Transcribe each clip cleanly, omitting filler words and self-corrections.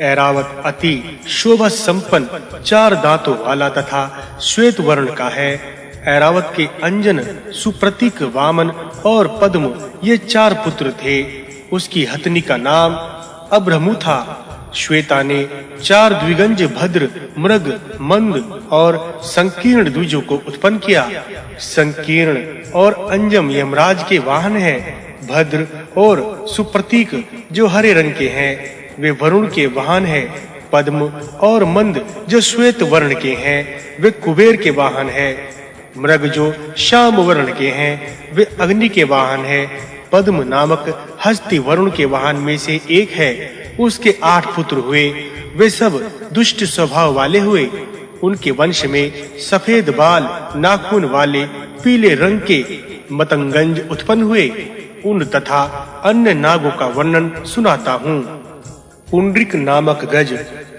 ऐरावत अति शोभा संपन्न 4 दांतों वाला तथा श्वेत वर्ण का है। ऐरावत के अंजन, सुप्रतीक, वामन और पद्म ये 4 पुत्र थे। उसकी हथनी का नाम अभ्रमु था। श्वेता ने 4 द्विगंज भद्र, मृग, मंद और संकीर्ण द्विजों को उत्पन्न किया। संकीर्ण और अंजम यमराज के वाहन हैं। भद्र और सुप्रतीक जो हरे रंग के हैं वे वरुण के वाहन हैं। पद्म और मंद जो श्वेत वर्ण के हैं वे कुबेर के वाहन हैं। मृग जो श्याम वर्ण के हैं वे अग्नि के वाहन हैं। पद्म नामक हस्ती वरुण के वाहन में से एक है। उसके 8 पुत्र हुए। वे सब दुष्ट स्वभाव वाले हुए। उनके वंश में सफेद बाल, नाखून वाले पीले रंग के मतंगंज उत्पन्न हुए। उन तथा अन्य नागों का वर्णन सुनाता हूँ। पुंडरिक नामक गज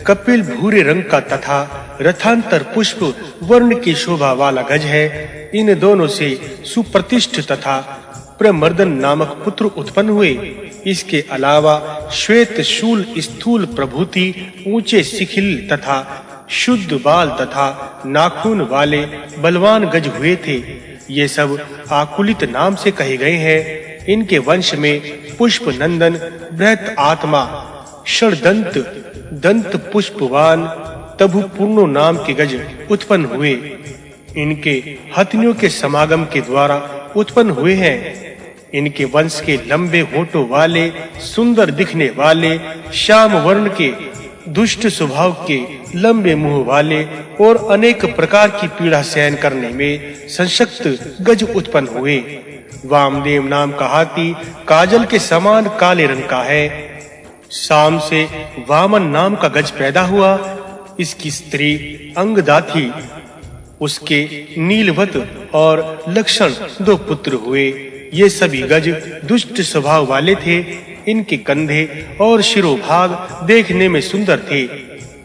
कपिल भूरे रंग का तथा रथांतर पुष्प वर्ण की शोभा वाला गज है। इन दोनों से सुप्रतिष्ठ तथा प्रमर्दन नामक पुत्र उत्पन्न हुए। इसके अलावा श्वेत शूल स्थूल प्रभूति ऊंचे शिखिल तथा शुद्ध बाल तथा नाखून वाले बलवान गज हुए थे। ये सब आकुलित नाम से कहे गए हैं। इनके वंश में पुष्प नंदन, बृहत आत्मा, षडदंत, दंत पुष्पवान, तभु पूर्णो नाम के गज उत्पन्न हुए। इनके हथनियों के समागम के द्वारा उत्पन्न हुए हैं। इनके वंश के लंबे होठों वाले, सुंदर दिखने वाले, श्याम वर्ण के, दुष्ट स्वभाव के, लंबे मुंह वाले और अनेक प्रकार की पीड़ा सहन करने में संशक्त गज उत्पन्न हुए। वामदेव नाम का हाथी काजल के समान काले रंग का है। शाम से वामन नाम का गज पैदा हुआ। इसकी स्त्री अंगदा थी। उसके नीलवत और लक्षण 2 पुत्र हुए। ये सभी गज दुष्ट स्वभाव वाले थे। इनके कंधे और शिरोभाग देखने में सुंदर थे।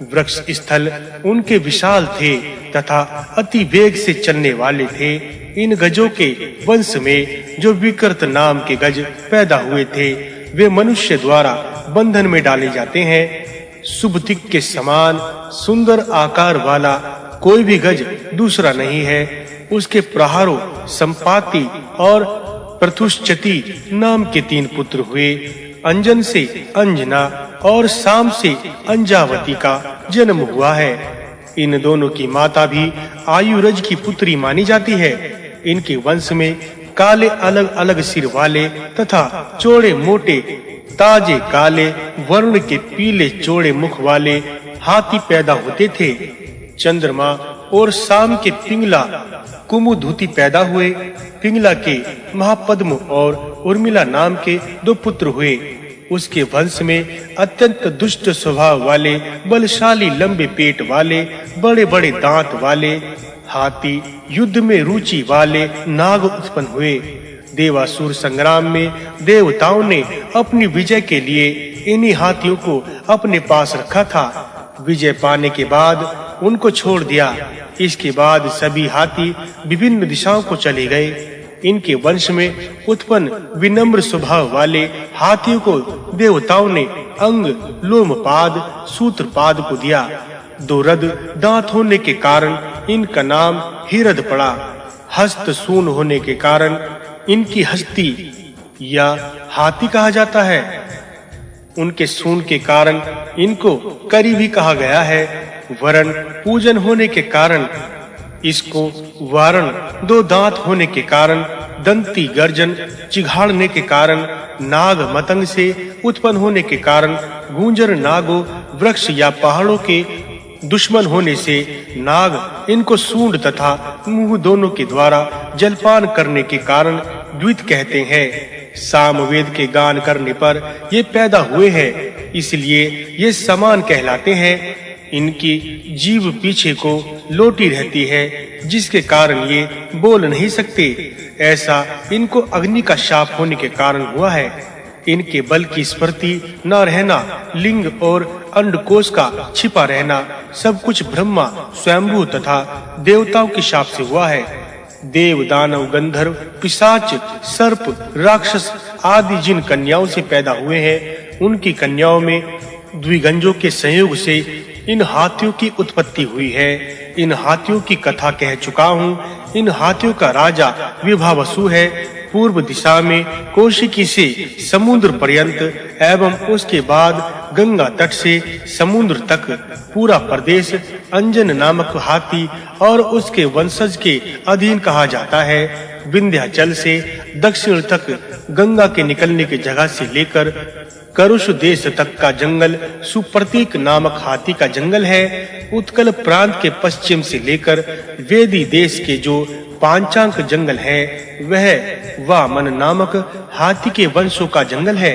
वृक्ष स्थल उनके विशाल थे तथा अति वेग से चलने वाले थे। इन गजों के वंश में जो विकृत नाम के गज पैदा हुए थे वे मनुष्य द्वारा बंधन में डाले जाते हैं। सुबतिक के समान सुंदर आकार वाला कोई भी गज दूसरा नहीं है। उसके प्रहारों संपाति और प्रथुश्चति नाम के 3 पुत्र हुए। अंजन से अंजना और शाम से अंजावती का जन्म हुआ है। इन दोनों की माता भी आयुरज की पुत्री मानी जाती है। इनके वंश में काले अलग-अलग सिर वाले तथा चौड़े मोटे ताजे काले वर्ण के पीले चौड़े मुख वाले हाथी पैदा होते थे। चंद्रमा और शाम के पिंगला कुमुदूती पैदा हुए। पिंगला के महापद्म और उर्मिला नाम के 2 पुत्र हुए। उसके वंश में अत्यंत दुष्ट स्वभाव वाले, बलशाली लंबे पेट वाले, बड़े-बड़े दांत वाले हाथी, युद्ध में रुचि वाले नाग उत्पन्न हुए। देवासुर संग्राम में देवताओं ने अपनी विजय के लिए इन्हीं हाथियों को अपने पास रखा था। विजय पाने के बाद उनको छोड़ दिया। इसके बाद सभी हाथी विभिन्न दिशाओं को चले गए। इनके वंश में उत्पन्न विनम्र स्वभाव वाले हाथियों को देवताओं ने अंग, लोमपाद, सूत्रपाद को दिया। 2 रद दांत होने के कारण इनका नाम हिरद पड़ा। हस्त सून होने के कारण इनकी हस्ती या हाथी कहा जाता है। उनके सून के कारण इनको करी भी कहा गया है। वरण पूजन होने के कारण इसको वारण, 2 दांत होने के कारण दंती, गर्जन चिघाड़ने के कारण नाग, मतंग से उत्पन्न होने के कारण गूंजर, नागो, वृक्ष या पहाड़ों के दुश्मन होने से नाग, इनको सूंड तथा मुंह दोनों के द्वारा जलपान करने के कारण द्वित कहते हैं। सामवेद के गान करने पर ये पैदा हुए हैं, इसलिए ये समान कहलाते हैं। इनकी जीभ पीछे को लोटी रहती है, जिसके कारण ये बोल नहीं सकते। ऐसा इनको अग्नि का शाप होने के कारण हुआ है। इनके बल की स्फूर्ति न रहना, लिंग और अंडकोश का छिपा रहना, सब कुछ ब्रह्मा, स्वयंभू तथा देवताओं के शाप से हुआ है। देव, दानव, गंधर्व, पिशाच, सर्प, राक्षस आदि जिन कन्याओं से पैदा हुए हैं, उनकी कन्याओं में द्विगंजों के संयोग से इन हाथियों की उत्पत्ति हुई है। इन हाथियों की कथा कह चुका हूँ। इन हाथियों का राजा विभावसु है। पूर्व दिशा में कौशिकी से समुद्र पर्यंत एवं उसके बाद गंगा तट से समुद्र तक पूरा प्रदेश अंजन नामक हाथी और उसके वंशज के अधीन कहा जाता है। विंध्याचल से दक्षिण तक गंगा के निकलने की जगह से लेकर करुष देश तक का जंगल सुप्रतीक नामक हाथी का जंगल है। उत्कल प्रांत के पश्चिम से लेकर वेदी देश के जो पांचांक जंगल है वह वामन नामक हाथी के वंशों का जंगल है।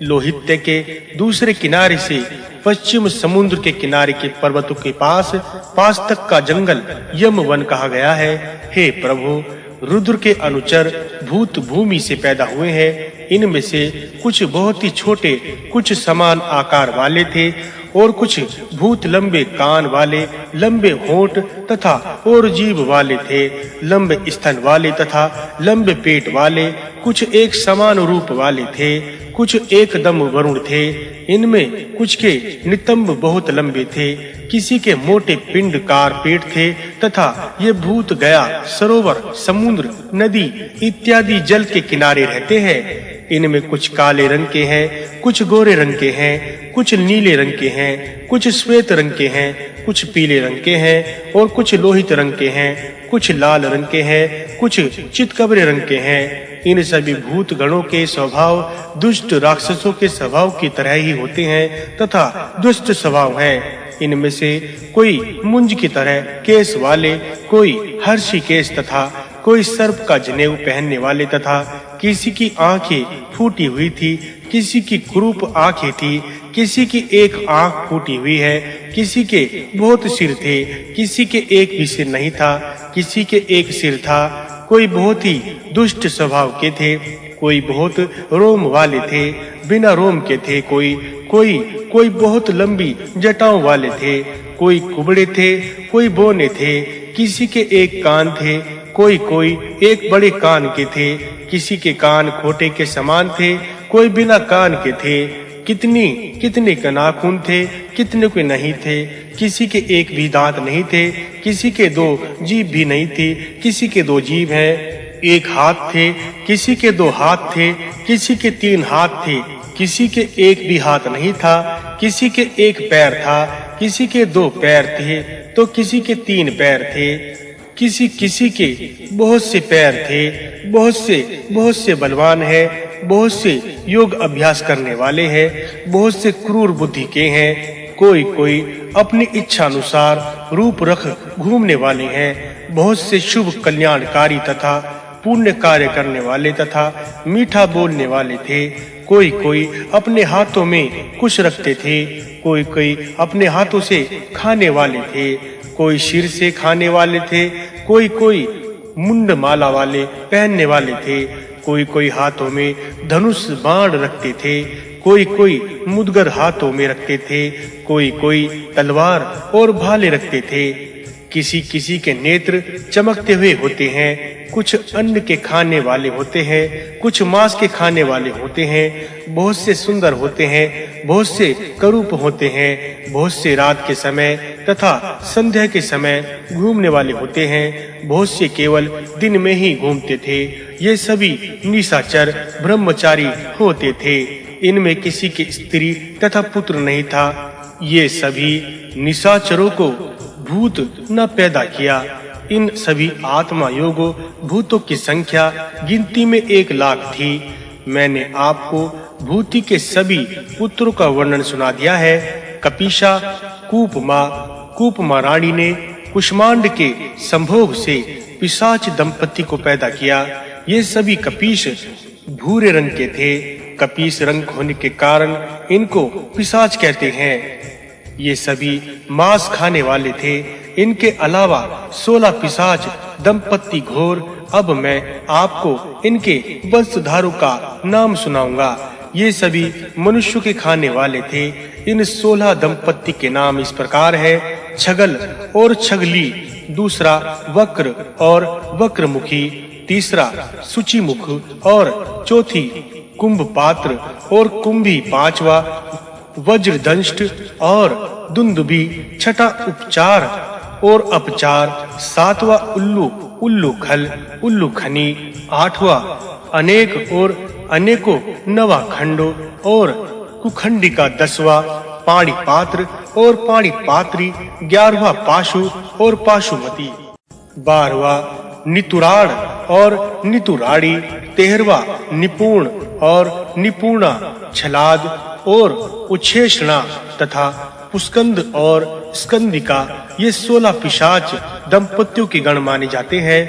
लोहित्य के दूसरे किनारे से पश्चिम समुद्र के किनारे के पर्वतों के पास तक का जंगल यमवन कहा गया है। हे प्रभु, रुद्र के अनुचर भूत भूमि से पैदा हुए हैं। इनमें से कुछ बहुत ही छोटे, कुछ समान आकार वाले थे और कुछ भूत लंबे कान वाले, लंबे होंठ तथा और जीभ वाले थे, लंबे स्तन वाले तथा लंबे पेट वाले, कुछ एक समान रूप वाले थे, कुछ एकदम वरुण थे। इनमें कुछ के नितंब बहुत लंबे थे, किसी के मोटे पिंडकार पेट थे तथा ये भूत गया, सरोवर, समुद्र, नदी इत्यादि जल के किनारे रहते हैं। इनमें कुछ काले रंग के हैं, कुछ गोरे रंग के हैं, कुछ नीले रंग के हैं, कुछ श्वेत रंग के हैं, कुछ पीले रंग के हैं और कुछ लोहित रंग के हैं, कुछ लाल रंग के हैं, कुछ चितकबरे रंग के हैं। इन सभी भूत गणों के स्वभाव दुष्ट राक्षसों के स्वभाव की तरह ही होते हैं तथा दुष्ट स्वभाव हैं। इनमें से कोई मुंज की तरह केस वाले, कोई हर्षी केस तथा कोई सर्प का जनेऊ पहनने वाले तथा किसी की आंखें फूटी हुई थी, किसी की कुरूप आंखें थी, किसी की एक आंख फूटी हुई है, किसी के बहुत सिर थे, किसी के एक भी सिर नहीं था, किसी के एक सिर था। कोई बहुत ही दुष्ट स्वभाव के थे, कोई बहुत रोम वाले थे, बिना रोम के थे, कोई बहुत लंबी जटाओं वाले थे, कोई कुबड़े थे, कोई बोने थे, किसी के एक कान थे, कोई एक बड़े कान के थे, किसी के कान खोटे के समान थे, कोई बिना कान के थे। कितने के नाखून थे, कितने के नहीं थे, किसी के एक भी दांत नहीं थे, किसी के दो जीभ भी नहीं थी, किसी के दो जीभ हैं, एक हाथ थे, किसी के दो हाथ थे, किसी के 3 हाथ थे, किसी के एक भी हाथ नहीं था, किसी के एक पैर था, किसी के 2 पैर थे तो किसी के 3 पैर थे, किसी के बहुत से पैर थे, बहुत से बलवान है, बहुत से योग अभ्यास करने वाले हैं, बहुत से क्रूर बुद्धि के हैं, कोई अपनी इच्छा अनुसार रूप रख घूमने वाले हैं, बहुत से शुभ कल्याणकारी तथा पुण्य कार्य करने वाले तथा मीठा बोलने वाले थे, कोई अपने हाथों में कुश रखते थे, कोई अपने हाथों से खाने वाले थे, कोई सिर से खाने वाले थे, कोई मुंड माला वाले पहनने वाले थे, कोई हाथों में धनुष बाण रखते थे, कोई मुदगर हाथों में रखते थे, कोई तलवार और भाले रखते थे। किसी के नेत्र चमकते हुए होते हैं, कुछ अन्न के खाने वाले होते हैं, कुछ मांस के खाने वाले होते हैं, बहुत से सुंदर होते हैं, बहुत से करूप होते हैं, बहुत से रात के समय तथा संध्या के समय घूमने वाले होते हैं, बहुत से केवल दिन में ही घूमते थे। ये सभी निशाचर ब्रह्मचारी होते थे। इनमें किसी की स्त्री तथा पुत्र नहीं था। ये सभी निशाचरों को भूत न पैदा किया। इन सभी आत्मा योगो भूतों की संख्या गिनती में 1 लाख थी। मैंने आपको भूति के सभी पुत्रों का वर्णन सुना दिया है। कपीशा कूपमा रानी ने कुष्मांड के संभोग से पिशाच दंपति को पैदा किया। ये सभी कपीश भूरे रंग के थे। कपीश रंग होने के कारण इनको पिशाच कहते हैं। ये सभी मांस खाने वाले थे। इनके अलावा 16 पिशाच दंपति घोर। अब मैं आपको इनके वंशधारों का नाम सुनाऊंगा। ये सभी मनुष्य के खाने वाले थे। इन 16 दंपति के नाम इस प्रकार है: छगल और छगली, दूसरा वक्र और वक्रमुखी, तीसरा सूचिमुख और चौथी कुंभपात्र और कुंभी, पांचवा वज्रदंष्ट और दुंदुभी, छठा उपचार और अपचार, सातवां उल्लू, उल्लूखल, उल्लूखनी, आठवां अनेक और अनेकों, नवा खंडो और कुखंडिका, दसवां पाणिपात्र और पाणिपात्री, 11वां पाशु और पाशुमती, 12वां नितुराड़ और नितुराड़ी, 13वां निपुण और निपुणा, छलाद और उच्छेषणा तथा पुस्कंद और स्कंदिका, ये 16 पिशाच दंपतियों के गण माने जाते हैं।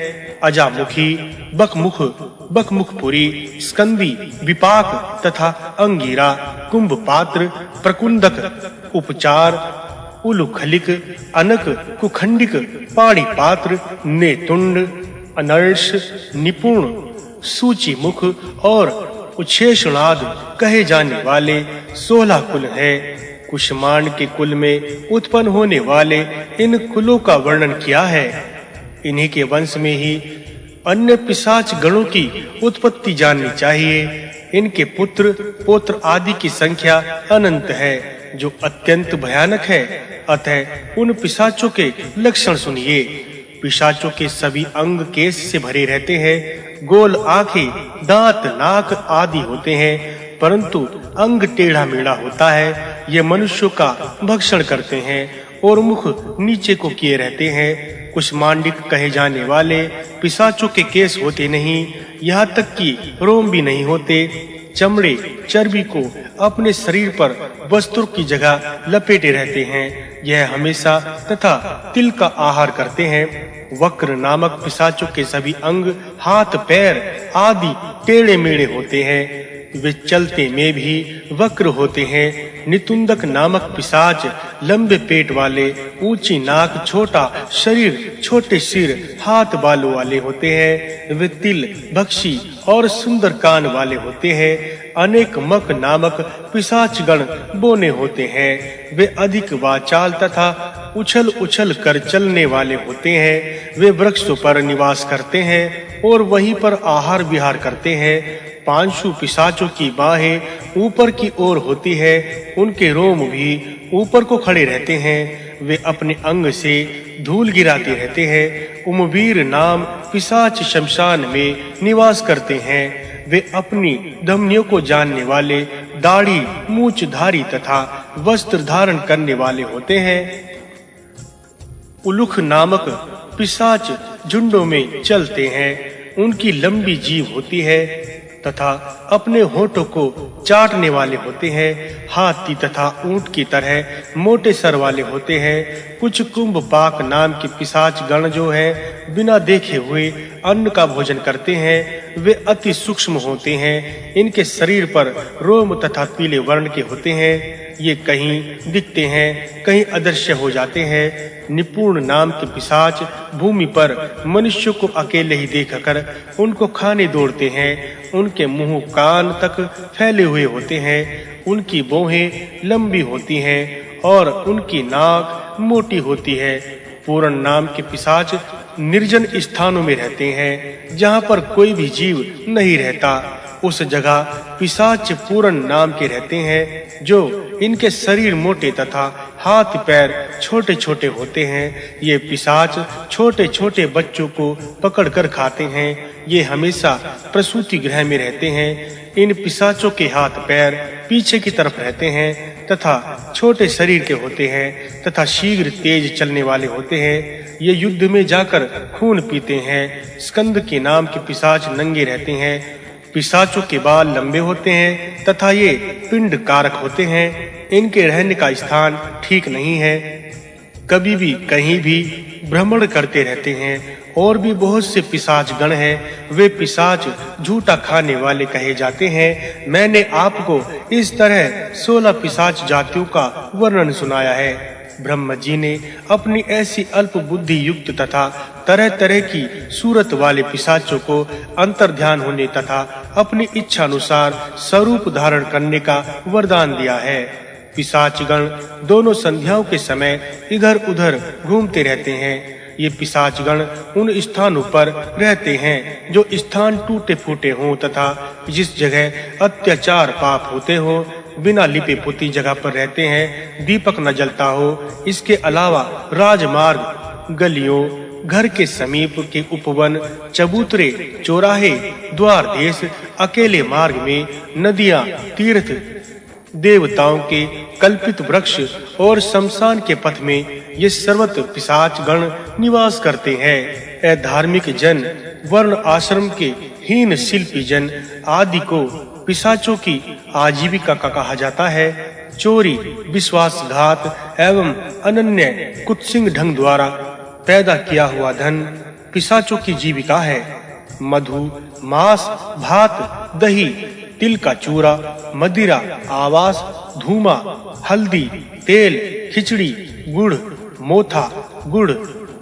अजामुखी, बकमुख, बकमुखपुरी, स्कंदी, विपाक तथा अंगीरा, कुंभपात्र, प्रकुंदक, उपचार, उलुखलिक, अनक, कुखंडिक, पाणिपात्र, नेतुंड, अनर्ष, निपुण, सूचिमुख और उच्छेषणाद कहे जाने वाले 16 कुल हैं। कुष्मांड के कुल में उत्पन्न होने वाले इन कुलों का वर्णन किया है। इन्हीं के वंश में ही अन्य पिशाच गणों की उत्पत्ति जाननी चाहिए। इनके पुत्र पौत्र आदि की संख्या अनंत है, जो अत्यंत भयानक है। अतः उन पिशाचों के लक्षण सुनिए। पिशाचों के सभी अंग केश से भरे रहते हैं, गोल आंखें, दांत, नाक आदि होते हैं, परंतु अंग टेढ़ा मेढ़ा होता है। ये मनुष्यों का भक्षण करते हैं और मुख नीचे को किए रहते हैं। कुष्मांडिक कहे जाने वाले पिशाचों के केस होते नहीं, यहाँ तक कि रोम भी नहीं होते। चमड़े चर्बी को अपने शरीर पर वस्त्रों की जगह लपेटे रहते हैं। यह हमेशा तथा तिल का आहार करते हैं। वक्र नामक पिशाचों के सभी अंग, हाथ, पैर आदि टेढ़े मेढ़े होते हैं। वे चलते में भी वक्र होते हैं। नितुंदक नामक पिशाच लंबे पेट वाले, ऊंची नाक, छोटा शरीर, छोटे सिर, हाथ बालों वाले होते हैं। वे तिल, भक्षी और सुंदर कान वाले होते हैं। अनेक मक नामक पिशाच गण बोने होते हैं। वे अधिक वाचाल तथा उछल उछल कर चलने वाले होते हैं। वे वृक्षों पर निवास करते हैं और वहीं पर आहार विहार करते हैं। पांचु पिशाचों की बाहें ऊपर की ओर होती है, उनके रोम भी ऊपर को खड़े रहते हैं। वे अपने अंग से धूल गिराते रहते हैं। उमवीर नाम पिशाच शमशान में निवास करते हैं। वे अपनी धमनियों को जानने वाले, दाढ़ी, मूंछधारी तथा वस्त्र धारण करने वाले होते हैं। उलुख नामक पिशाच झुंडों में चलते हैं। उनकी लंबी जीभ होती है तथा अपने होठों को चाटने वाले होते हैं। हाथी तथा ऊंट की तरह मोटे सर वाले होते हैं। कुछ कुंभपाक नाम के पिशाच गण जो है, बिना देखे हुए अन्न का भोजन करते हैं। वे अति सूक्ष्म होते हैं। इनके शरीर पर रोम तथा पीले वर्ण के होते हैं। ये कहीं दिखते हैं, कहीं अदृश्य हो जाते हैं। निपुण नाम के पिशाच भूमि पर मनुष्यों को अकेले ही देखकर उनको खाने दौड़ते हैं। उनके मुंह कान तक फैले हुए होते हैं। उनकी भौहें लंबी होती हैं और उनकी नाक मोटी होती है। पूर्ण नाम के पिशाच निर्जन स्थानों में रहते हैं, जहाँ पर कोई भी जीव नहीं रहता। उस जगह पिशाच पूर्ण नाम के रहते हैं, जो इनके शरीर मोटे तथा हाथ पैर छोटे छोटे होते हैं। ये पिशाच छोटे छोटे बच्चों को पकड़कर खाते हैं। ये हमेशा प्रसूति गृह में रहते हैं। इन पिशाचों के हाथ पैर पीछे की तरफ रहते हैं तथा छोटे शरीर के होते हैं तथा शीघ्र तेज चलने वाले होते हैं। ये युद्ध में जाकर खून पीते हैं। स्कंद के नाम के पिशाच नंगे रहते हैं। पिशाचों के बाल लंबे होते हैं तथा ये पिंड कारक होते हैं। इनके रहने का स्थान ठीक नहीं है, कभी भी कहीं भी भ्रमण करते रहते हैं। और भी बहुत से पिशाच गण हैं। वे पिशाच झूठा खाने वाले कहे जाते हैं। मैंने आपको इस तरह 16 पिशाच जातियों का वर्णन सुनाया है। ब्रह्म जी ने अपनी ऐसी अल्प बुद्धि युक्त तथा तरह तरह की सूरत वाले पिशाचों को अंतर्ध्यान होने तथा अपनी इच्छा अनुसार स्वरूप धारण करने का वरदान दिया है। पिशाचगण दोनों संध्याओं के समय इधर उधर घूमते रहते हैं। ये पिशाचगण उन स्थानों पर रहते हैं जो स्थान टूटे फूटे हों तथा जिस जगह अत्याचार पाप होते हों। बिना लिपे पोती जगह पर रहते हैं, दीपक न जलता हो। इसके अलावा राजमार्ग, गलियों, घर के समीप के उपवन, चबूतरे, चौराहे, द्वार देश, अकेले मार्ग में, नदियां, तीर्थ, देवताओं के कल्पित वृक्ष और शमशान के पथ में ये सर्वत्र पिशाच गण निवास करते हैं। ए धार्मिक जन, वर्ण आश्रम के हीन शिल्पी जन आदि को पिशाचों की आजीविका का कहा जाता है। चोरी, विश्वासघात एवं अनन्य कुत्सिंग ढंग द्वारा पैदा किया हुआ धन पिशाचों की जीविका है। मधु, मांस, भात, दही, तिल का चूरा, मदिरा, आवास, धूमा, हल्दी, तेल, खिचड़ी, गुड़, मोथा, गुड़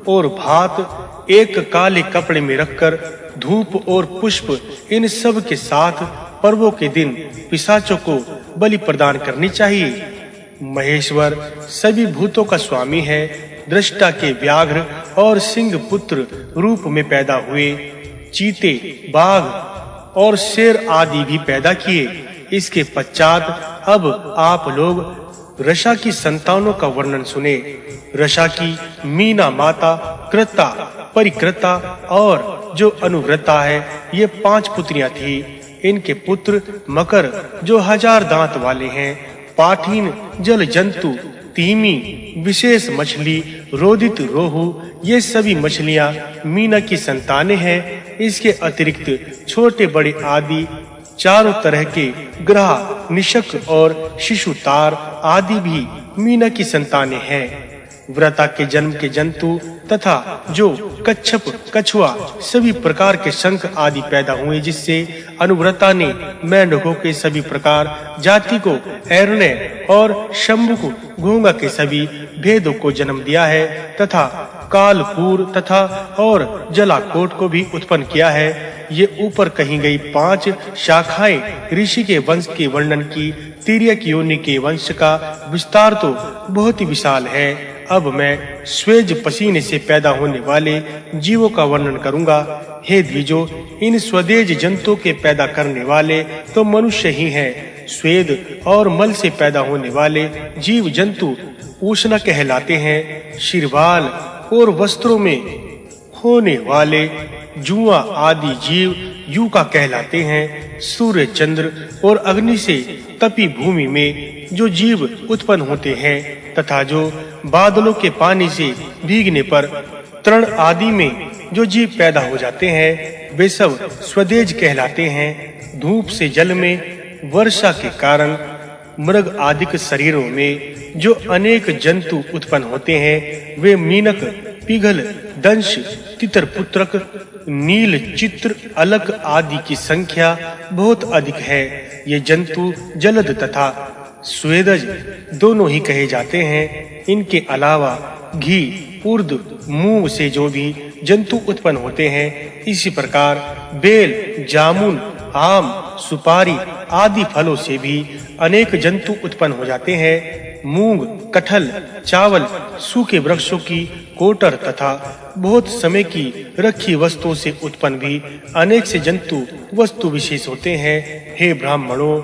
और भात एक काले कपड़े में रखकर धूप और पुष्प इन सब के साथ पर्वों के दिन पिशाचों को बलि प्रदान करनी चाहिए। महेश्वर सभी भूतों का स्वामी है। दृष्टा के व्याघ्र और सिंह पुत्र रूप में पैदा हुए, चीते, बाघ और शेर आदि भी पैदा किए। इसके पश्चात अब आप लोग रषा की संतानों का वर्णन सुने। रषा की मीना माता, कृता, परिकृता और जो अनुव्रता है, ये 5 पुत्रियां थी। इनके पुत्र मकर जो 1000 दांत वाले हैं, पाठीन, जल जंतु, तीमी, विशेष मछली, रोदित रोहू, ये सभी मछलियां मीना की संतानें हैं। इसके अतिरिक्त छोटे बड़े आदि चारों तरह के ग्रह, निशक और शिशुतार आदि भी मीना की संतानें हैं। व्रता के जन्म के जंतु तथा जो कच्छप, कछुआ, सभी प्रकार के शंख आदि पैदा हुए, जिससे अनुव्रता ने मेंढकों के सभी प्रकार जाति को, ऐरण्य और शंभुक, घोंगा के सभी भेदों को जन्म दिया है तथा कालपूर तथा और जलाकोट को भी उत्पन्न किया है। ये ऊपर कही गई 5 शाखाएं ऋषि के वंश के वर्णन की। तिर्यक योनि के वंश का विस्तार तो बहुत ही विशाल है। अब मैं स्वेज पसीने से पैदा होने वाले जीवों का वर्णन करूंगा। हे द्विजो, इन स्वदेज जंतुओं के पैदा करने वाले तो मनुष्य ही हैं। स्वेद और मल से पैदा होने वाले जीव जंतु उष्ण कहलाते हैं। शिरवाल और वस्त्रों में होने वाले जुआ आदि जीव यूका कहलाते हैं। सूर्य, चंद्र और अग्नि से तपी भूमि में जो जीव उत्पन्न होते हैं तथा जो बादलों के पानी से भीगने पर तृण आदि में जो जीव पैदा हो जाते हैं, वे सब स्वदेज कहलाते हैं। धूप से जल में, वर्षा के कारण मृग आदि शरीरों में जो अनेक जंतु उत्पन्न होते हैं, वे मीनक, पिघल, दंश, तितरपुत्रक, नील, चित्र, अलक आदि की संख्या बहुत अधिक है। ये जंतु जलद तथा स्वेदज दोनों ही कहे जाते हैं। इनके अलावा घी, उर्द, मूंग से जो भी जंतु उत्पन्न होते हैं, इसी प्रकार बेल, जामुन, आम, सुपारी आदि फलों से भी अनेक जंतु उत्पन्न हो जाते हैं। मूंग, कटहल, चावल, सूखे वृक्षों की कोटर तथा बहुत समय की रखी वस्तुओं से उत्पन्न भी अनेक से जंतु वस्तु विशेष होते हैं। हे ब्राह्मणों,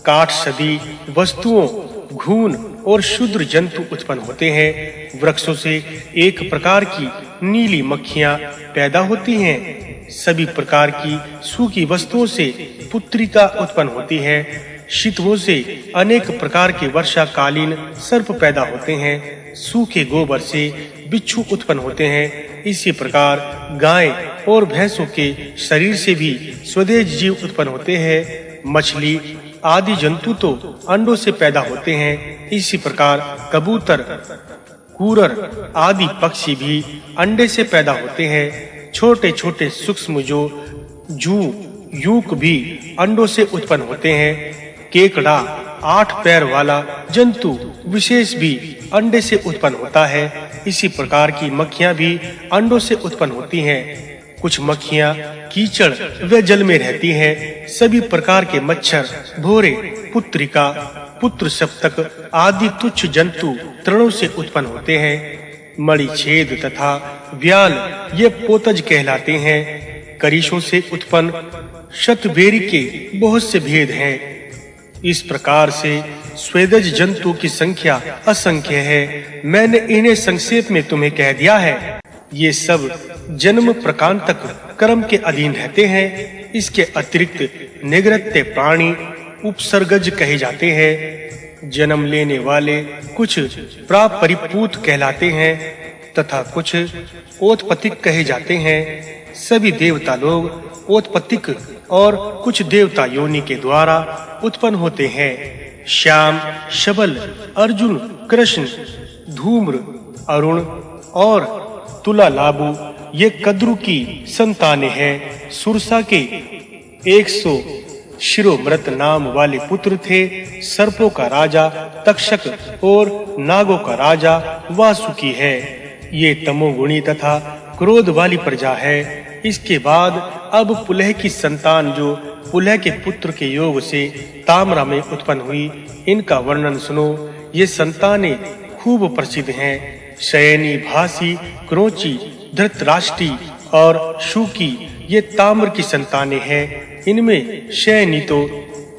काठ सदी वस्तुओं, घून और शूद्र जंतु उत्पन्न होते हैं। वृक्षों से एक प्रकार की नीली मक्खियां पैदा होती हैं। सभी प्रकार की सूखी वस्तुओं से पुत्रिका उत्पन्न होती है। शीतवों से अनेक प्रकार के वर्षाकालीन सर्प पैदा होते हैं। सूखे गोबर से बिच्छू उत्पन्न होते हैं। इसी प्रकार गाय और भैंसों के शरीर से भी स्वदेज जीव उत्पन्न होते हैं। मछली आदि जंतु तो अंडों से पैदा होते हैं। इसी प्रकार कबूतर, कूरर आदि पक्षी भी अंडे से पैदा होते हैं। छोटे-छोटे सूक्ष्म जो यूक भी अंडों से उत्पन्न होते हैं। केकड़ा, 8 पैर वाला जंतु विशेष भी अंडे से उत्पन्न होता है। इसी प्रकार की मक्खियां भी अंडों से उत्पन्न होती हैं। कुछ मक्खियां कीचड़ व जल में रहती हैं। सभी प्रकार के मच्छर, भोरे, पुत्रिका, पुत्र सप्तक आदि तुच्छ जंतु तृणों से उत्पन्न होते हैं। मणि छेद तथा व्याल ये पोतज कहलाते हैं। करीशों से उत्पन्न शतबेरी के बहुत से भेद हैं। इस प्रकार से स्वेदज जंतु की संख्या असंख्य है। मैंने इन्हें संक्षेप में तुम्हें कह दिया है। ये सब जन्म प्रकांतक कर्म के अधीन रहते हैं। इसके अतिरिक्त निगृत्य प्राणी उपसर्गज कहे जाते हैं। जन्म लेने वाले कुछ प्रापरिपूत कहलाते हैं तथा कुछ ओत्पत्तिक कहे जाते हैं। सभी देवता लोग ओत्पत्तिक और कुछ देवता योनि के द्वारा उत्पन्न होते हैं। श्याम, शबल, अर्जुन, कृष्ण, धूम्र, अरुण और तुलालाबु ये कद्रु की संतानें हैं। सुरसा के 100 शिरोमृत नाम वाले पुत्र थे। सर्पों का राजा तक्षक और नागों का राजा वासुकी है। ये तमोगुणी तथा क्रोध वाली प्रजा है। इसके बाद अब पुलह की संतान जो पुलह के पुत्र के योग से ताम्रा में उत्पन्न हुई, इनका वर्णन सुनो। ये संतानें खूब प्रसिद्ध हैं। शयनी, भासी, क्रोची, धृतराष्ट्री और शूकी ये ताम्र की संतानें हैं। इनमें शयनी तो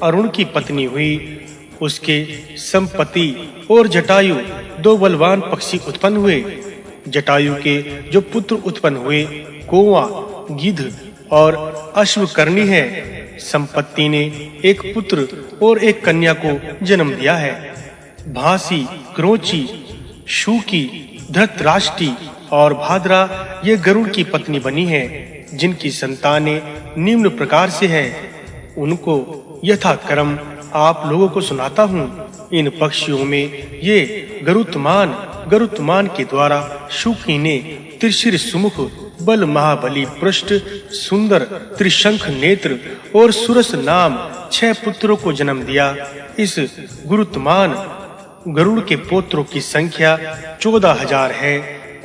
अरुण की पत्नी हुई। उसके संपत्ति और जटायु 2 बलवान पक्षी उत्पन्न हुए। जटायु के जो पुत्र उत्पन्न हुए कौवा, गिद्ध और अश्वकर्णी है। संपत्ति ने एक पुत्र और एक कन्या को जन्म दिया है। भासी, क्रोची, शूकी, धृतराष्ट्री और भाद्रा ये गरुड़ की पत्नी बनी है, जिनकी संतानें निम्न प्रकार से हैं। उनको यथाक्रम आप लोगों को सुनाता हूँ। इन पक्षियों में ये गरुत्मान के द्वारा शूकी ने त्रिशिर सुमुख, बल महाबली पृष्ठ, सुंदर त्रिशंख नेत्र और सुरस नाम 6 पुत्रों को जन्म दिया। इस गुरुत्मान गरुड़ के पोत्रों की संख्या 14,000 है।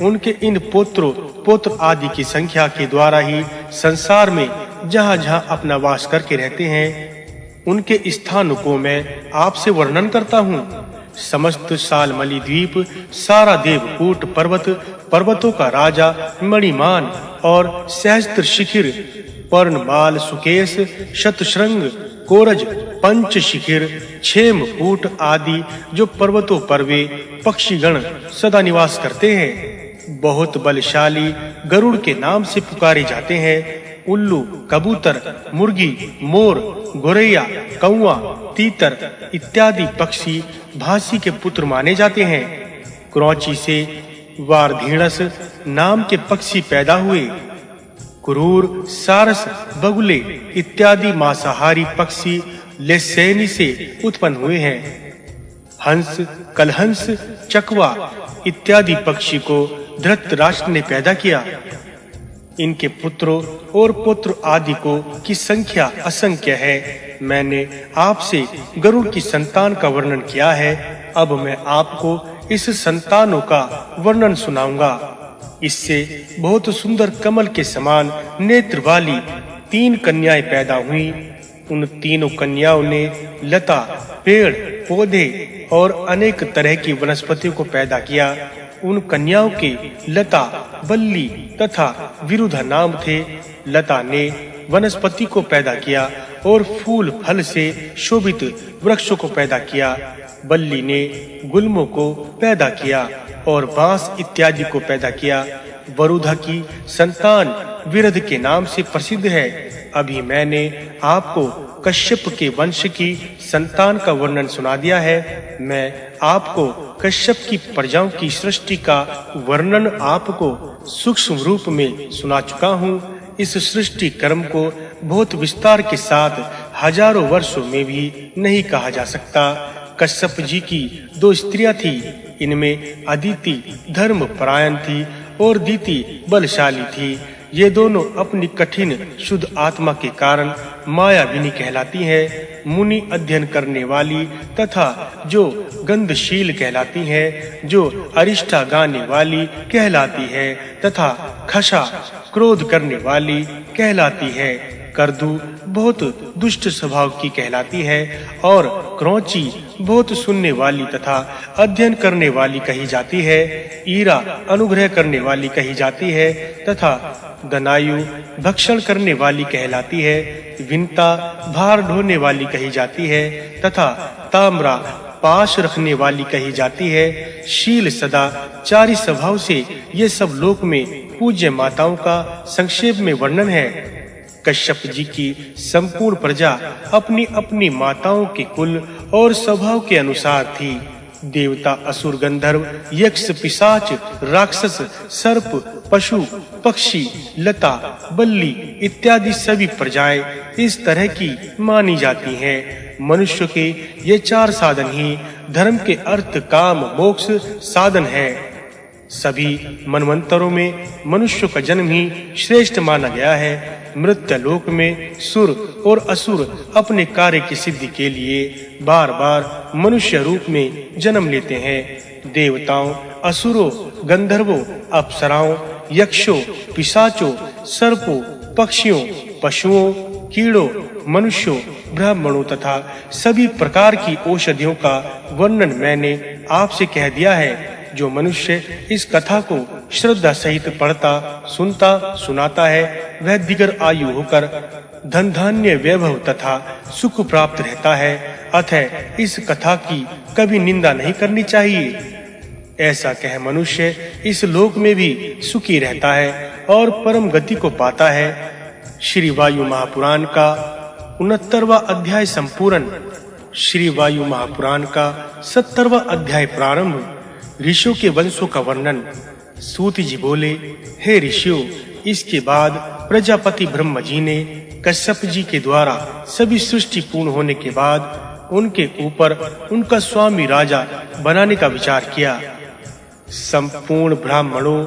उनके इन पोत्र आदि की संख्या के द्वारा ही संसार में जहाँ-जहाँ अपना वास करके रहते हैं, उनके स्थानों को मैं आपसे वर्णन करता हूँ। समस्त सालमली द्वीप, सारा देवकूट पर्वत, पर्वतों का राजा मणिमान और सहस्त्र शिखिर, पर्णमाल, सुकेश, शतशृंग, कोरज, पंच शिखिर, क्षेमकूट आदि जो पर्वतों पर वे पक्षीगण सदा निवास करते हैं, बहुत बलशाली गरुड़ के नाम से पुकारे जाते हैं। उल्लू, कबूतर, मुर्गी, मोर, गोरैया, कौवा, तीतर इत्यादि पक्षी भासी के पुत्र माने जाते हैं। क्रौची से वारधीणस नाम के पक्षी पैदा हुए। क्रूर, सारस, बगुले इत्यादि मांसाहारी पक्षी लेसैनी से उत्पन्न हुए हैं। हंस, कलहंस, चकवा इत्यादि पक्षी को धृतराष्ट्र ने पैदा किया। इनके पुत्रों और पुत्र आदि को की संख्या असंख्य है। मैंने आपसे गरुड़ की संतान का वर्णन किया है। अब मैं आपको इस संतानों का वर्णन सुनाऊंगा। इससे बहुत सुंदर कमल के समान नेत्र वाली 3 कन्याएं पैदा हुई। उन तीनों कन्याओं ने लता, पेड़, पौधे और अनेक तरह की वनस्पतियों को पैदा किया। उन कन्याओं के लता, बल्ली तथा विरुधा नाम थे। लता ने वनस्पति को पैदा किया और फूल फल से शोभित वृक्षों को पैदा किया। बल्ली ने गुल्मों को पैदा किया और बांस इत्यादि को पैदा किया। वरुधा की संतान विरध के नाम से प्रसिद्ध है। अभी मैंने आपको कश्यप के वंश की संतान का वर्णन सुना दिया है। मैं आपको कश्यप की प्रजाओं की सृष्टि का वर्णन आपको सूक्ष्म रूप में सुना चुका हूँ। इस सृष्टि क्रम को बहुत विस्तार के साथ हजारों वर्षों में भी नहीं कहा जा सकता। कश्यप जी की 2 स्त्रियां थी। इनमें अदिति धर्मपरायण थी और दीति बलशाली थी। ये दोनों अपनी कठिन शुद्ध आत्मा के कारण मायाविनी कहलाती हैं। मुनि अध्ययन करने वाली तथा जो गंधशील कहलाती हैं, जो अरिष्टा गाने वाली कहलाती है तथा खशा क्रोध करने वाली कहलाती है। करदू बहुत दुष्ट स्वभाव की कहलाती है और क्रौची बहुत सुनने वाली तथा अध्ययन करने वाली कही जाती है। ईरा अनुग्रह करने वाली कही जाती है तथा दनायु भक्षण करने वाली कहलाती है। विनता भार ढोने वाली कही जाती है तथा ताम्रा पाश रखने वाली कही जाती है। शील सदाचारी स्वभाव से ये सब लोक में पूज्य माताओं का संक्षेप में वर्णन है। कश्यप जी की संपूर्ण प्रजा अपनी अपनी माताओं के कुल और स्वभाव के अनुसार थी। देवता, असुर, गंधर्व, यक्ष, पिशाच, राक्षस, सर्प, पशु, पक्षी, लता, बल्ली इत्यादि सभी प्रजाएं इस तरह की मानी जाती हैं। मनुष्य के ये चार साधन ही धर्म के अर्थ, काम, मोक्ष साधन है। सभी मनवंतरों में मनुष्य का जन्म ही श्रेष्ठ माना गया है। मृत्यलोक में सुर और असुर अपने कार्य की सिद्धि के लिए बार-बार मनुष्य रूप में जन्म लेते हैं। देवताओं, असुरों, गंधर्वों, अप्सराओं, यक्षों, पिशाचों, सर्पों, पक्षियों, पशुओं, कीड़ों, मनुष्यों, ब्राह्मणों तथा सभी प्रकार की औषधियों का वर्णन मैंने आपसे कह दिया है। जो मनुष्य इस कथा को श्रद्धा सहित पढ़ता, सुनता, सुनाता है, वह दिगर आयु होकर धन धान्य वैभव तथा सुख प्राप्त रहता है। अतः इस कथा की कभी निंदा नहीं करनी चाहिए। ऐसा कह मनुष्य इस लोक में भी सुखी रहता है और परम गति को पाता है। श्री वायु महापुराण का 69वां अध्याय संपूर्ण। श्री वायु महापुराण का 70वां अध्याय प्रारंभ। ऋषियों के वंशों का वर्णन। सूत जी बोले, हे ऋषियों, इसके बाद प्रजापति ब्रह्मा जी ने कश्यप जी के द्वारा सभी सृष्टि पूर्ण होने के बाद उनके ऊपर उनका स्वामी राजा बनाने का विचार किया। संपूर्ण ब्राह्मणों,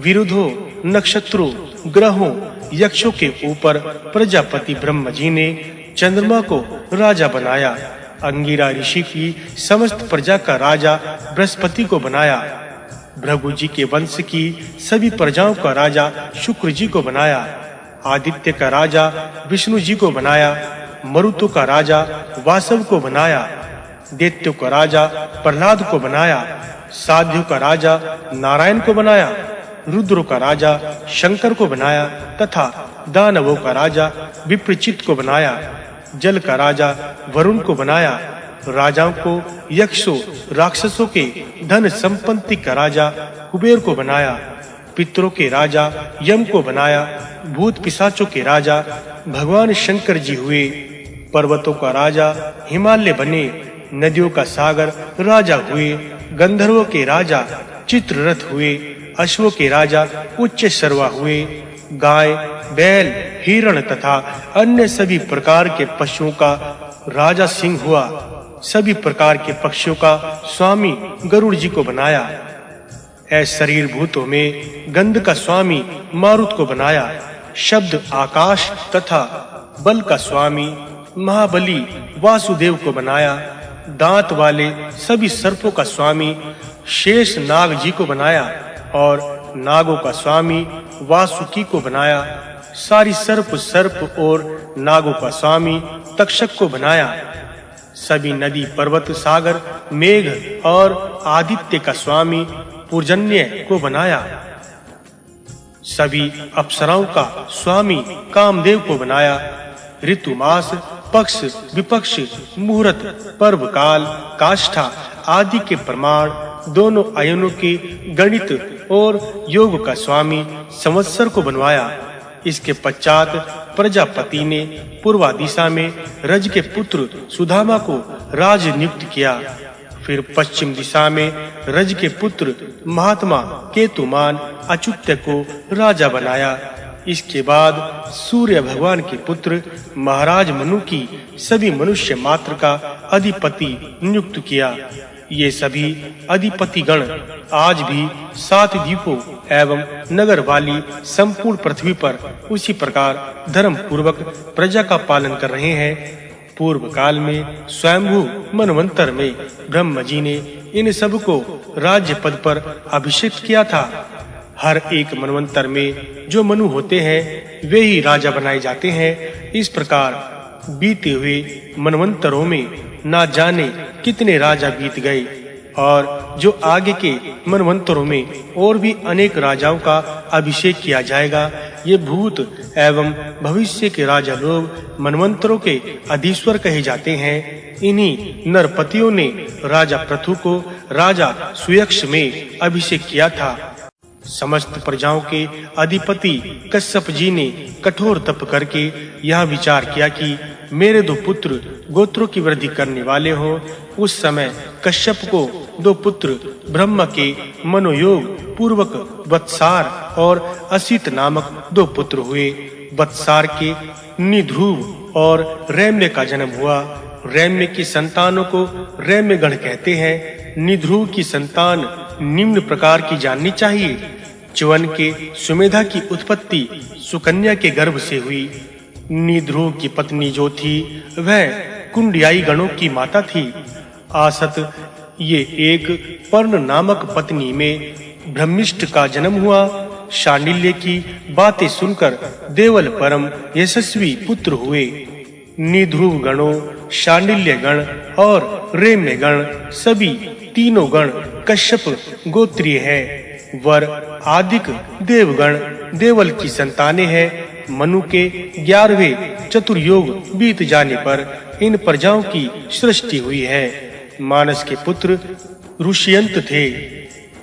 विरुद्धों, नक्षत्रों, ग्रहों, यक्षों के ऊपर प्रजापति ब्रह्मा जी ने चंद्रमा को राजा बनाया। अंगिरा ऋषि की समस्त प्रजा का राजा बृहस्पति को बनाया। भृगु जी के वंश की सभी प्रजाओं का राजा शुक्र जी को बनाया। आदित्य का राजा विष्णु जी को बनाया। मरुतों का राजा वासव को बनाया। दैत्यों का राजा प्रहलाद को बनाया। साध्यों का राजा नारायण को बनाया। रुद्रों का राजा शंकर को बनाया तथा दानवों का राजा विप्रचित को बनाया। जल का राजा वरुण को बनाया। राजाओं को यक्षों, राक्षसों के धन संपत्ति का राजा कुबेर को बनाया। पितरों के राजा यम को बनाया। भूत पिशाचों के राजा भगवान शंकर जी हुए। पर्वतों का राजा हिमालय बने। नदियों का सागर राजा हुए। गंधर्वों के राजा चित्ररथ हुए। अश्वों के राजा उच्च शर्वा हुए। गाय, बैल, हिरण तथा अन्य सभी प्रकार के पशुओं का राजा सिंह हुआ। सभी प्रकार के पक्षियों का स्वामी गरुड़ जी को बनाया। ऐसे शरीर भूतों में गंध का स्वामी मारुत को बनाया। शब्द, आकाश तथा बल का स्वामी महाबली वासुदेव को बनाया। दांत वाले सभी सर्पों का स्वामी शेष नाग जी को बनाया और नागों का स्वामी वासुकी को बनाया। सारी सर्प और नागों का स्वामी तक्षक को बनाया। सभी नदी, पर्वत, सागर, मेघ और आदित्य का स्वामी पूर्जन्य को बनाया। सभी अप्सराओं का स्वामी कामदेव को बनाया। ऋतु, मास, पक्ष, विपक्ष, मुहूर्त, पर्व, काल, काष्ठा आदि के प्रमाण, दोनों आयनों के गणित और योग का स्वामी संवत्सर को बनवाया। इसके पश्चात प्रजापति ने पूर्वा दिशा में रज के पुत्र सुदामा को राज नियुक्त किया। फिर पश्चिम दिशा में रज के पुत्र महात्मा केतुमान अच्युत को राजा बनाया। इसके बाद सूर्य भगवान के पुत्र महाराज मनु की सभी मनुष्य मात्र का अधिपति नियुक्त किया। ये सभी अधिपति गण आज भी 7 द्वीपों एवं नगर वाली संपूर्ण पृथ्वी पर उसी प्रकार धर्म पूर्वक प्रजा का पालन कर रहे हैं। पूर्व काल में स्वयंभू मनवंतर में ब्रह्मा जी ने इन सब को राज्य पद पर अभिषेक किया था। हर एक मनवंतर में जो मनु होते हैं वे ही राजा बनाए जाते हैं। इस प्रकार बीते हुए मनवंतरों में ना जाने कितने राजा बीत गए और जो आगे के मनवंतरों में और भी अनेक राजाओं का अभिषेक किया जाएगा। ये भूत एवं भविष्य के राजा लोग मनवंतरों के अधीश्वर कहे जाते हैं। इन्हीं नरपतियों ने राजा पृथु को राजा सुयक्ष में अभिषेक किया था। समस्त प्रजाओं के अधिपति कश्यप जी ने कठोर तप करके यह विचार किया कि मेरे 2 पुत्र गोत्रों की वृद्धि करने वाले हों। उस समय कश्यप को 2 पुत्र ब्रह्म के मनोयोग पूर्वक वत्सार और असित नामक 2 पुत्र हुए। वत्सार के निध्रुव और रैम्य का जन्म हुआ। रैम्य की संतानों को रैम्यगण कहते हैं। निध्रुव की संतान निम्न प्रकार की जाननी चाहिए। च्यवन के सुमेधा की उत्पत्ति सुकन्या के गर्भ से हुई। निध्रुव की पत्नी जो थी वह कुंडियाई गणों की माता थी। आसत ये एक पर्ण नामक पत्नी में ब्रह्मिष्ठ का जन्म हुआ। शांडिल्य की बातें सुनकर देवल परम यशस्वी पुत्र हुए। निध्रुव गणों, शांडिल्य गण और रेम्य गण सभी तीनों गण कश्यप गोत्रीय हैं। वर आदिक देवगण देवल की संतानें हैं। मनु के 11वें चतुर्योग बीत जाने पर इन प्रजाओं की सृष्टि हुई है। मानस के पुत्र ऋषियंत थे।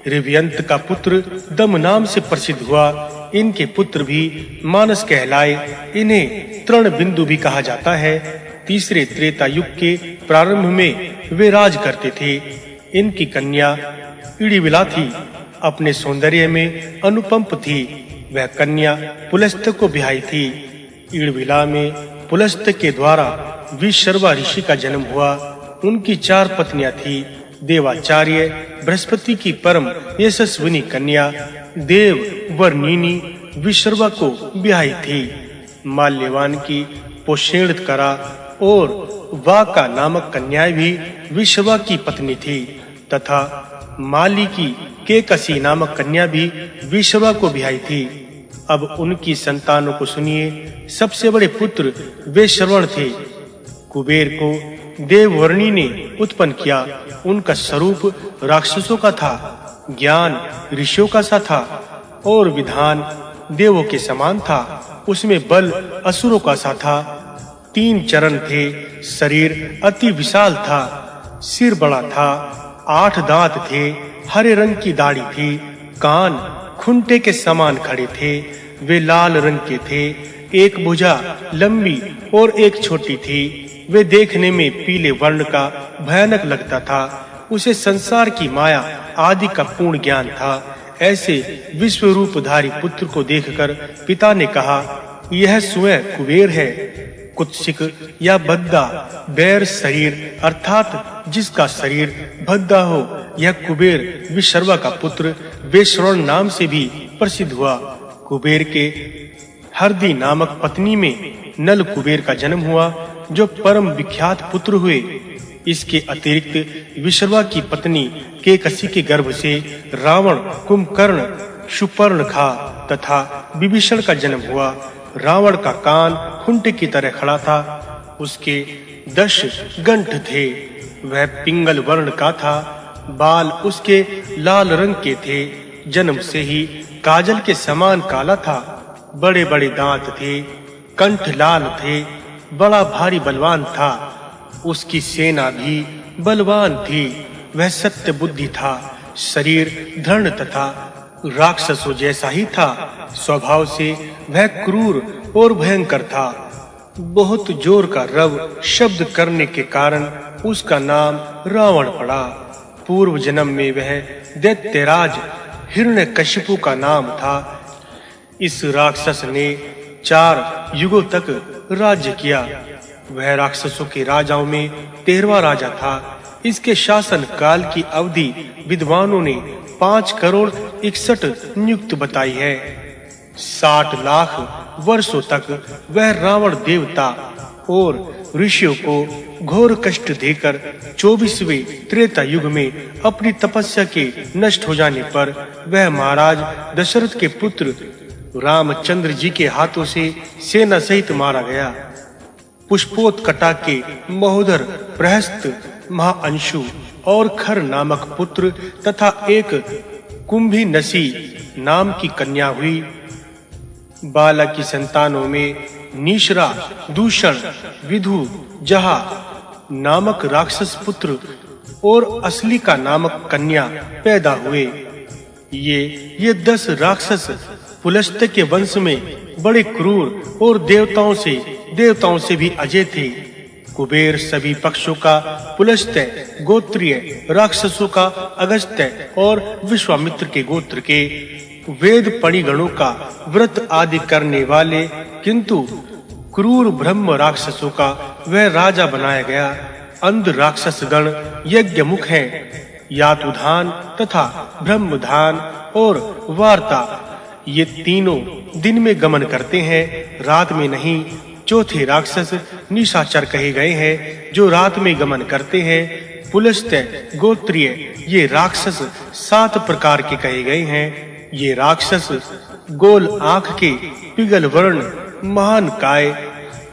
ऋव्यंत का पुत्र दम नाम से प्रसिद्ध हुआ। इनके पुत्र भी मानस कहलाए। इन्हें तृण बिंदु भी कहा जाता है। तीसरे त्रेता युग के प्रारंभ में वे राज करते थे। इनकी कन्या इडिविला थी। अपने सौंदर्य में अनुपंप थी। वह कन्या पुलस्त को ब्याही थी। इडिविला में पुलस्त के द्वारा विशर्वा ऋषि का जन्म हुआ। उनकी 4 पत्नियां थी। देवाचार्य बृहस्पति की परम यशस्विनी कन्या देव वर्णिनी विशर्वा को ब्याही थी। माल्यवान की पोषेणकरा और वाका नामक कन्याएं भी विशर्वा की पत्नी थी तथा माली की केकसी नामक कन्या भी विशर्वा को ब्याही थी। अब उनकी संतानों को सुनिए। सबसे बड़े पुत्र वैश्रवण थे। कुबेर को देववर्णी ने उत्पन्न किया। उनका स्वरूप राक्षसों का था। ज्ञान ऋषियों का सा था और विधान देवों के समान था। उसमें बल असुरों का सा था। 3 चरण थे। शरीर अति विशाल था। सिर बड़ा था। 8 दांत थे। हरे रंग की दाढ़ी थी। कान खुंटे के समान खड़े थे। वे लाल रंग के थे। एक भुजा लंबी और एक छोटी थी। वे देखने में पीले वर्ण का भयानक लगता था। उसे संसार की माया आदि का पूर्ण ज्ञान था। ऐसे विश्व रूपधारी पुत्र को देखकर पिता ने कहा, यह स्वयं कुबेर है। कुत्सिक या भद्दा बैर शरीर अर्थात जिसका शरीर भद्दा हो, यह कुबेर विशर्वा का पुत्र वैश्रवण नाम से भी प्रसिद्ध हुआ। कुबेर के हरदी नामक पत्नी में नल कुबेर का जन्म हुआ, जो परम विख्यात पुत्र हुए। इसके अतिरिक्त विशर्वा की पत्नी केकसी के गर्भ से रावण, कुंभकर्ण, शूर्पणखा तथा विभीषण का जन्म हुआ। रावण का कान खुंटे की तरह खड़ा था। उसके 10 गंठ थे। वह पिंगल वर्ण का था। बाल उसके लाल रंग के थे। जन्म से ही काजल के समान काला था। बड़े बड़े दांत थे। कंठ लाल थे। बड़ा भारी बलवान था। उसकी सेना भी बलवान थी। वह सत्य बुद्धि था। शरीर धर्ण तथा राक्षसों जैसा ही था। स्वभाव से वह क्रूर और भयंकर था। बहुत जोर का रव शब्द करने के कारण उसका नाम रावण पड़ा। पूर्व जन्म में वह दैत्यराज हिरण्यकशिपु का नाम था। इस राक्षस ने 4 युगों तक राज्य किया। वह राक्षसों के राजाओं में 13वां राजा था। इसके शासन काल की अवधि विद्वानों ने 5 करोड़ 61 नियुक्त बताई है। 60 लाख वर्षों तक वह रावण देवता और ऋषियों को घोर कष्ट देकर 24वें त्रेता युग में अपनी तपस्या के नष्ट हो जाने पर वह महाराज दशरथ के पुत्र रामचंद्र जी के हाथों से सेना सहित मारा गया। पुष्पोत्कटा के महोदर प्रहस्त, महाअंशु और खर नामक पुत्र तथा एक कुंभीनसी नाम की कन्या हुई। बाला की संतानों में नीशरा, दूषण, विधु, जहा नामक राक्षस पुत्र और असलिका नामक कन्या पैदा हुए। ये 10 राक्षस पुलस्त्य के वंश में बड़े क्रूर और देवताओं से भी अजय थे। कुबेर सभी पक्षों का पुलस्त्य गोत्रीय राक्षसों का अगस्त्य और विश्वामित्र के गोत्र के वेद पणिगणों का व्रत आदि करने वाले किंतु क्रूर ब्रह्म राक्षसों का वह राजा बनाया गया। अंध राक्षस गण यज्ञ मुख हैं। यातुधान तथा ब्रह्मधान और वार्ता ये तीनों दिन में गमन करते हैं, रात में नहीं। चौथे राक्षस निशाचर कहे गए हैं जो रात में गमन करते हैं। पुलस्त्य गोत्रीय ये राक्षस 7 प्रकार के कहे गए हैं। ये राक्षस गोल आंख के, पिघल वर्ण, महान काय,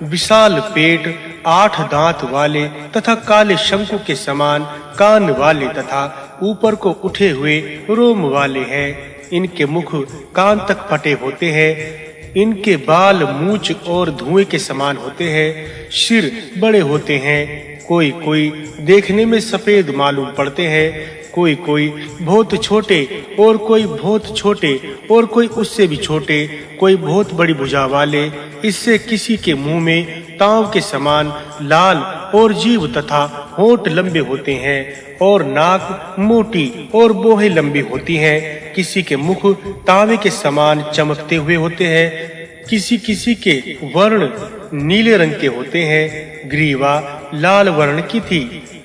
विशाल पेट, 8 दांत वाले तथा काले शंकु के समान कान वाले तथा ऊपर को उठे हुए रोम वाले हैं। इनके मुख कान तक फटे होते हैं। इनके बाल मूंछ और धुएं के समान होते हैं। सिर बड़े होते हैं। कोई देखने में सफेद मालूम पड़ते हैं, कोई बहुत छोटे और कोई बहुत छोटे और कोई उससे भी छोटे, कोई बहुत बड़ी भुजा वाले। इससे किसी के मुंह में ताव के समान लाल और जीभ तथा होंठ लंबे होते हैं और नाक मोटी और बोहें लंबी होती हैं। किसी के मुख तावे के समान चमकते हुए होते हैं। किसी के वर्ण नीले रंग के होते हैं। ग्रीवा लाल वर्ण की थी।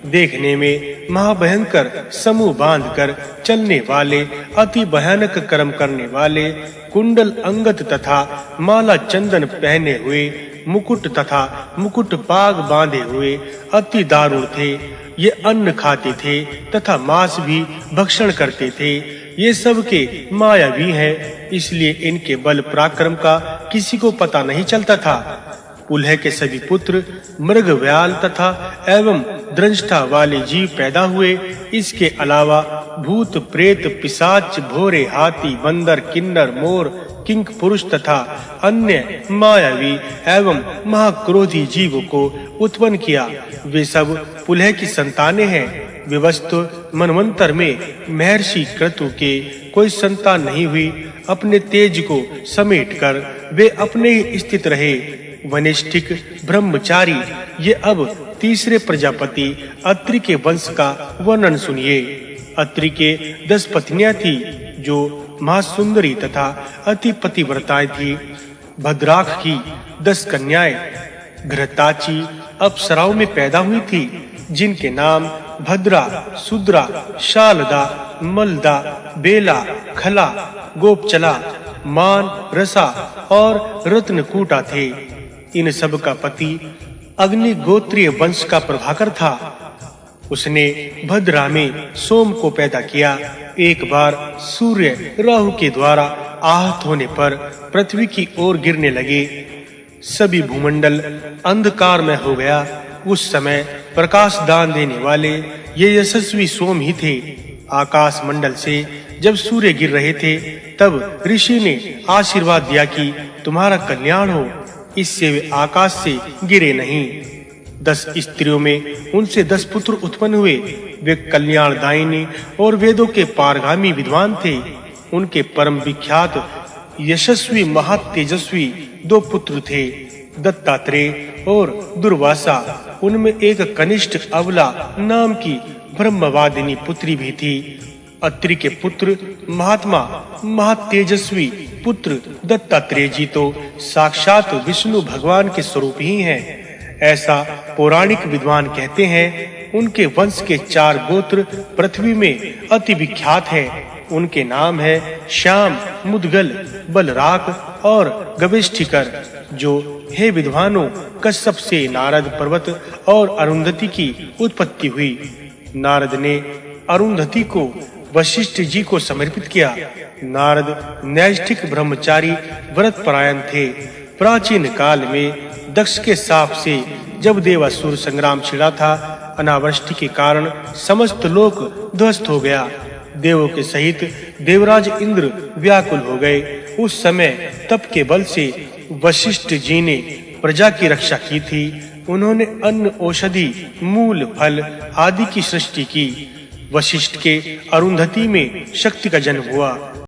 देखने में महाभयंकर समूह बांधकर चलने वाले, अति भयानक कर्म करने वाले, कुंडल अंगत तथा माला चंदन पहने हुए, मुकुट तथा मुकुट पाग बांधे हुए अति दारुण थे। ये अन्न खाते थे तथा मांस भी भक्षण करते थे। ये सब के मायावी हैं, इसलिए इनके बल पराक्रम का किसी को पता नहीं चलता था। पुलह के सभी पुत्र मृगव्याल तथा एवं द्रंष्टा वाले जीव पैदा हुए। इसके अलावा भूत, प्रेत, पिशाच, भोरे, हाथी, बंदर, किन्नर, मोर, किंक पुरुष तथा अन्य मायावी एवं महाक्रोधी जीवों को उत्पन्न किया। वे सब पुलह की संतानें हैं। विवस्तु मनवंतर में महर्षि क्रतु के कोई संतान नहीं हुई। अपने तेज को समेटकर वे अपने ही स्थित रहे। वनिष्ठिक ब्रह्मचारी ये अब तीसरे प्रजापति अत्रि के वंश का वर्णन सुनिए। अत्रि के 10 पत्नियां थी जो महासुंदरी तथा अति पतिव्रताएं थी। भद्राख की 10 कन्याएं घृताची अप्सराओं में पैदा हुई थी, जिनके नाम भद्रा, सुद्रा, शालदा, मलदा, बेला, खला, गोपचला, मान, रसा और रत्नकूटा थे। इन सब का पति अग्नि गोत्रीय वंश का प्रभाकर था। उसने भद्रा में सोम को पैदा किया। एक बार सूर्य राहु के द्वारा आहत होने पर पृथ्वी की ओर गिरने लगे। सभी भूमंडल अंधकार में हो गया। उस समय प्रकाश दान देने वाले ये यशस्वी सोम ही थे। आकाश मंडल से जब सूर्य गिर रहे थे तब ऋषि ने आशीर्वाद दिया कि तुम्हारा कल्याण हो। इससे वे आकाश से गिरे नहीं। 10 स्त्रियों में उनसे 10 पुत्र उत्पन्न हुए। वे कल्याणदायिनी और वेदों के पारगामी विद्वान थे। उनके परम विख्यात यशस्वी महातेजस्वी 2 पुत्र थे, दत्तात्रेय और दुर्वासा। उनमें एक कनिष्ठ अवला नाम की ब्रह्मवादिनी पुत्री भी थी। अत्रि के पुत्र महात्मा महातेजस्वी पुत्र दत्तात्रेय जी तो साक्षात विष्णु भगवान के स्वरूप ही हैं, ऐसा पौराणिक विद्वान कहते हैं। उनके वंश के 4 गोत्र पृथ्वी में अति विख्यात हैं। उनके नाम है श्याम, मुद्गल, बलराक और गवेष्ठिकर, जो हे विद्वानों, कश्यप से नारद पर्वत और अरुंधति की उत्पत्ति हुई। नारद ने अरुंधति को वशिष्ठ जी को समर्पित किया। नारद नैष्ठिक ब्रह्मचारी व्रत परायण थे। प्राचीन काल में दक्ष के शाप से जब देवासुर संग्राम छिड़ा था, अनावृष्टि के कारण समस्त लोक ध्वस्त हो गया। देवों के सहित देवराज इंद्र व्याकुल हो गए। उस समय तप के बल से वशिष्ठ जी ने प्रजा की रक्षा की थी। उन्होंने अन्न, औषधि, मूल, फल आदि की सृष्टि की। वशिष्ठ के अरुंधति में शक्ति का जन्म हुआ।